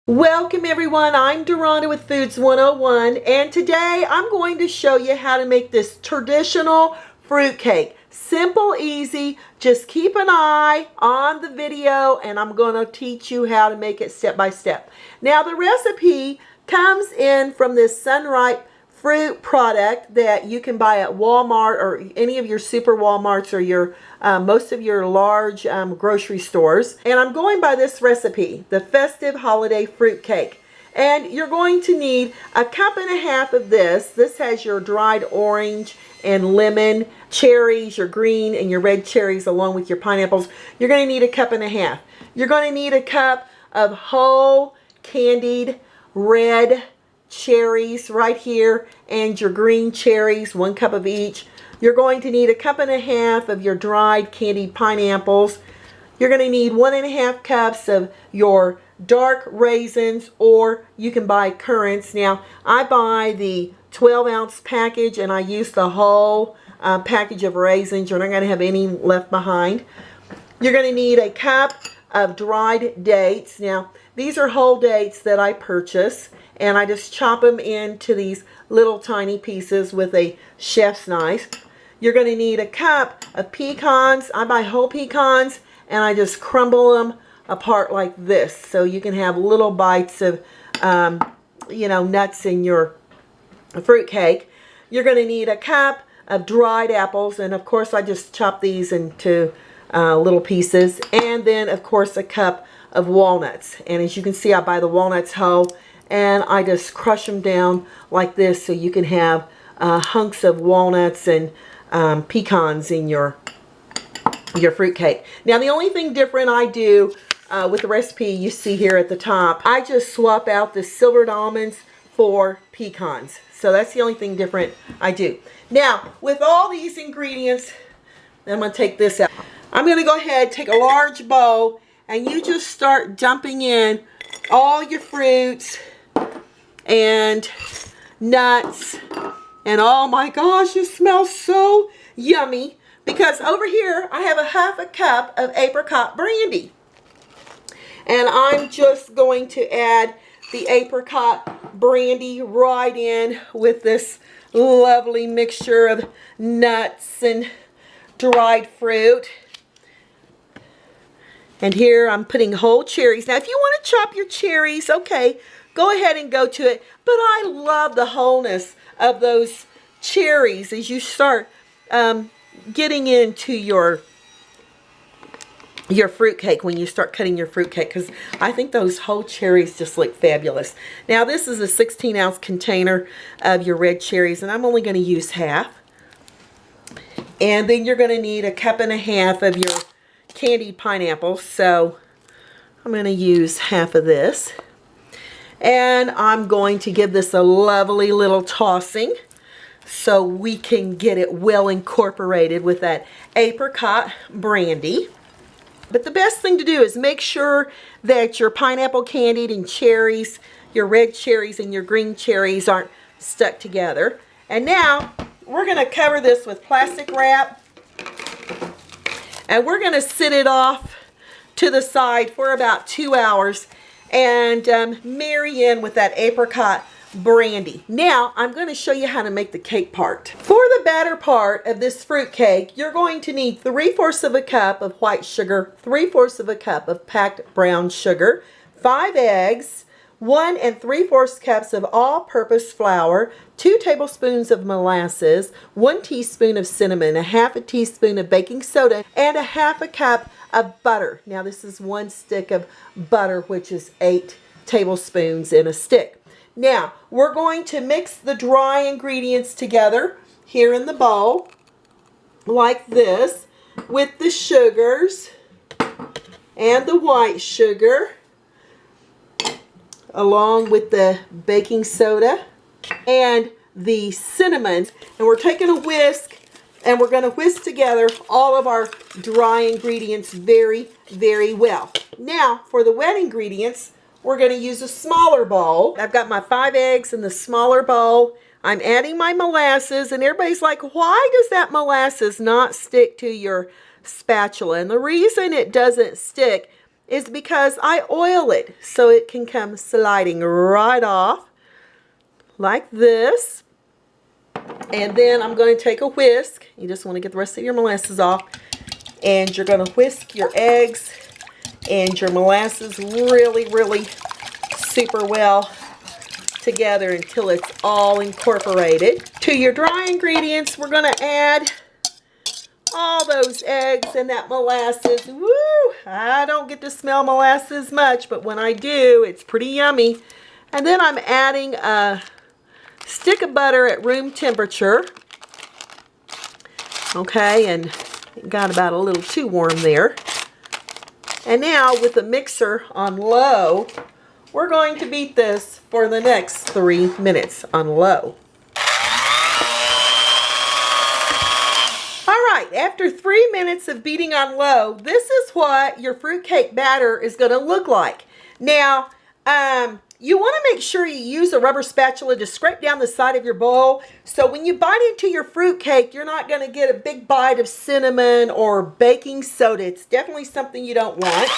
Welcome everyone, I'm Deronda with Foods 101 and today I'm going to show you how to make this traditional fruit cake. Simple, easy, just keep an eye on the video and I'm going to teach you how to make it step by step. Now the recipe comes in from this Sunripe Fruit product that you can buy at Walmart or any of your super Walmarts or your most of your large grocery stores. And I'm going by this recipe, the Festive Holiday Fruit Cake. And you're going to need a cup and a half of this. This has your dried orange and lemon, cherries, your green and your red cherries along with your pineapples. You're going to need a cup and a half. You're going to need a cup of whole candied red cherries right here and your green cherries, 1 cup of each. You're going to need a cup and a half of your dried candied pineapples. You're going to need 1.5 cups of your dark raisins, or you can buy currants. Now I buy the 12-ounce package and I use the whole package of raisins. You're not going to have any left behind. You're going to need a cup of dried dates. Now these are whole dates that I purchase and I just chop them into these little tiny pieces with a chef's knife. You're going to need a cup of pecans. I buy whole pecans and I just crumble them apart like this so you can have little bites of nuts in your fruit cake. You're going to need a cup of dried apples, and of course I just chop these into little pieces, and then of course a cup of walnuts. And as you can see, I buy the walnuts whole and I just crush them down like this so you can have hunks of walnuts and pecans in your fruit cake. Now the only thing different I do with the recipe you see here at the top, I just swap out the silvered almonds for pecans. So that's the only thing different I do. Now with all these ingredients, I'm going to take this out. I'm going to go ahead, take a large bowl, and you just start dumping in all your fruits and nuts. And oh my gosh, it smells so yummy, because over here I have a 1/2 cup of apricot brandy. And I'm just going to add the apricot brandy right in with this lovely mixture of nuts and dried fruit. And here I'm putting whole cherries. Now if you want to chop your cherries, okay, go ahead and go to it. But I love the wholeness of those cherries as you start getting into your fruit cake, when you start cutting your fruit cake, because I think those whole cherries just look fabulous. Now this is a 16-ounce container of your red cherries and I'm only going to use half. And then you're going to need a cup and a half of your candied pineapples, so I'm going to use half of this. And I'm going to give this a lovely little tossing so we can get it well incorporated with that apricot brandy. But the best thing to do is make sure that your pineapple candied and cherries, your red cherries and your green cherries aren't stuck together. And now we're going to cover this with plastic wrap and we're going to sit it off to the side for about 2 hours and marry in with that apricot brandy. Now I'm going to show you how to make the cake part. For the batter part of this fruit cake, you're going to need 3/4 of a cup of white sugar, 3/4 of a cup of packed brown sugar, 5 eggs, 1 3/4 cups of all-purpose flour, 2 tablespoons of molasses, 1 teaspoon of cinnamon, 1/2 teaspoon of baking soda, and 1/2 cup of butter. Now this is 1 stick of butter, which is 8 tablespoons in a stick. Now we're going to mix the dry ingredients together here in the bowl like this with the sugars and the white sugar, along with the baking soda and the cinnamon. And we're taking a whisk and we're going to whisk together all of our dry ingredients very, very well. Now for the wet ingredients, we're going to use a smaller bowl. I've got my 5 eggs in the smaller bowl. I'm adding my molasses, and everybody's like, why does that molasses not stick to your spatula? And the reason it doesn't stick is because I oil it so it can come sliding right off like this. And then I'm going to take a whisk. You just want to get the rest of your molasses off. And you're going to whisk your eggs and your molasses really, really super well together until it's all incorporated. To your dry ingredients, we're going to add all those eggs and that molasses. Woo! I don't get to smell molasses much, but when I do, it's pretty yummy. And then I'm adding a stick of butter at room temperature. Okay, and it got about a little too warm there. And now with the mixer on low, we're going to beat this for the next 3 minutes on low. Alright, after 3 minutes of beating on low, this is what your fruitcake batter is going to look like. Now, you want to make sure you use a rubber spatula to scrape down the side of your bowl. So when you bite into your fruitcake, you're not going to get a big bite of cinnamon or baking soda. It's definitely something you don't want.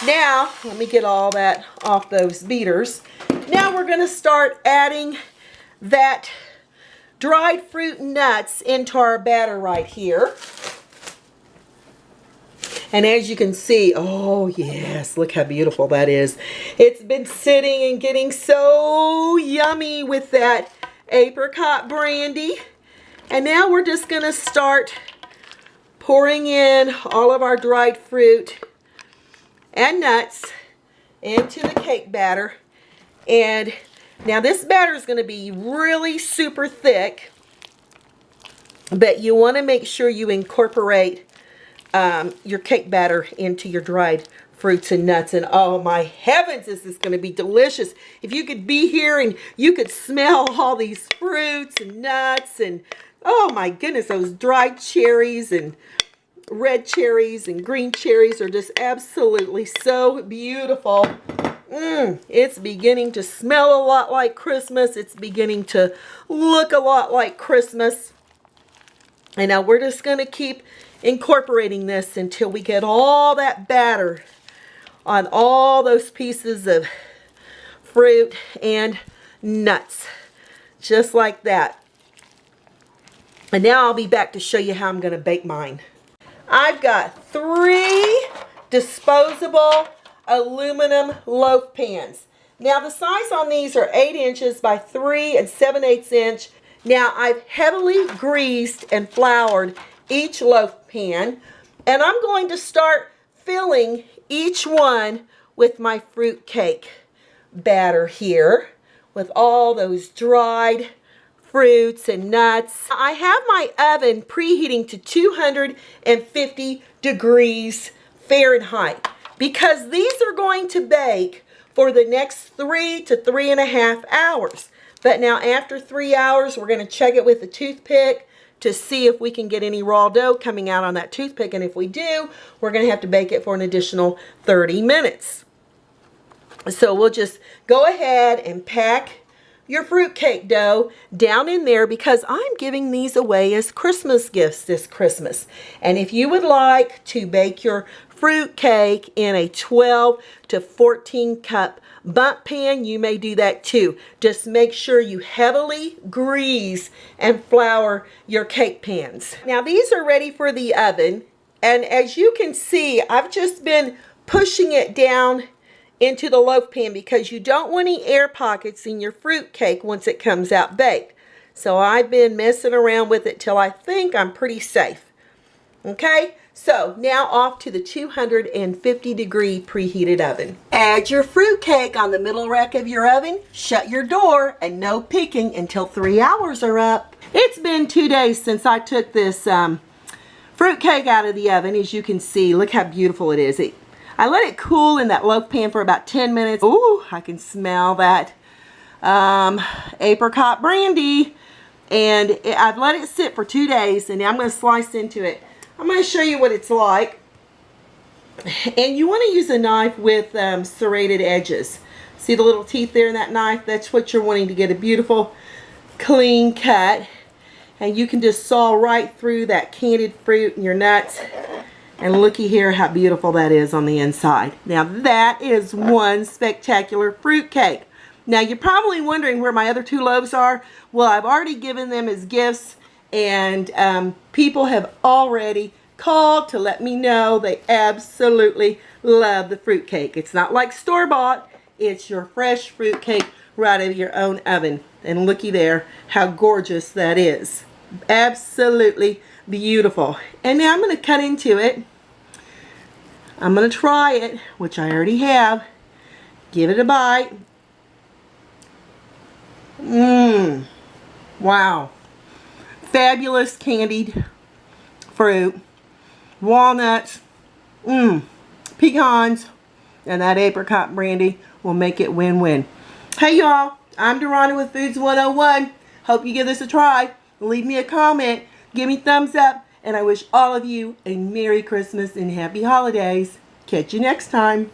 Now, let me get all that off those beaters. Now we're going to start adding that dried fruit and nuts into our batter right here. And as you can see, oh yes, look how beautiful that is. It's been sitting and getting so yummy with that apricot brandy. And now we're just going to start pouring in all of our dried fruit and nuts into the cake batter. And now this batter is going to be really super thick, but you want to make sure you incorporate your cake batter into your dried fruits and nuts. And oh my heavens, this is going to be delicious. If you could be here and you could smell all these fruits and nuts, and oh my goodness, those dried cherries and red cherries and green cherries are just absolutely so beautiful. It's beginning to smell a lot like Christmas. It's beginning to look a lot like Christmas. And now we're just going to keep incorporating this until we get all that batter on all those pieces of fruit and nuts. Just like that. And now I'll be back to show you how I'm going to bake mine. I've got 3 disposable aluminum loaf pans. Now the size on these are 8 inches by 3 7/8 inch. Now I've heavily greased and floured each loaf pan, and I'm going to start filling each one with my fruit cake batter here with all those dried fruits and nuts. I have my oven preheating to 250 degrees Fahrenheit because these are going to bake for the next 3 to 3.5 hours. But now after 3 hours, we're going to check it with a toothpick to see if we can get any raw dough coming out on that toothpick. And if we do, we're going to have to bake it for an additional 30 minutes. So we'll just go ahead and pack your fruitcake dough down in there because I'm giving these away as Christmas gifts this Christmas. And if you would like to bake your fruitcake in a 12 to 14 cup bundt pan, you may do that too. Just make sure you heavily grease and flour your cake pans. Now these are ready for the oven, and as you can see, I've just been pushing it down into the loaf pan because you don't want any air pockets in your fruit cake once it comes out baked. So I've been messing around with it till I think I'm pretty safe. Okay, so now off to the 250 degree preheated oven. Add your fruit cake on the middle rack of your oven, shut your door, and no peeking until 3 hours are up. It's been 2 days since I took this fruit cake out of the oven. As you can see, look how beautiful it is. I let it cool in that loaf pan for about 10 minutes. Ooh, I can smell that apricot brandy. And I've let it sit for 2 days, and now I'm going to slice into it. I'm going to show you what it's like. And you want to use a knife with serrated edges. See the little teeth there in that knife? That's what you're wanting to get a beautiful, clean cut. And you can just saw right through that candied fruit and your nuts. And looky here how beautiful that is on the inside. Now that is one spectacular fruit cake. Now you're probably wondering where my other 2 loaves are. Well, I've already given them as gifts, and people have already called to let me know they absolutely love the fruit cake. It's not like store-bought. It's your fresh fruit cake right out of your own oven. And looky there how gorgeous that is. Absolutely beautiful. And now I'm going to cut into it. I'm going to try it, which I already have. Give it a bite. Wow. Fabulous candied fruit. Walnuts. Pecans. And that apricot brandy will make it win-win. Hey y'all, I'm Deronda with Foods 101. Hope you give this a try. Leave me a comment. Give me thumbs up. And I wish all of you a Merry Christmas and Happy Holidays. Catch you next time.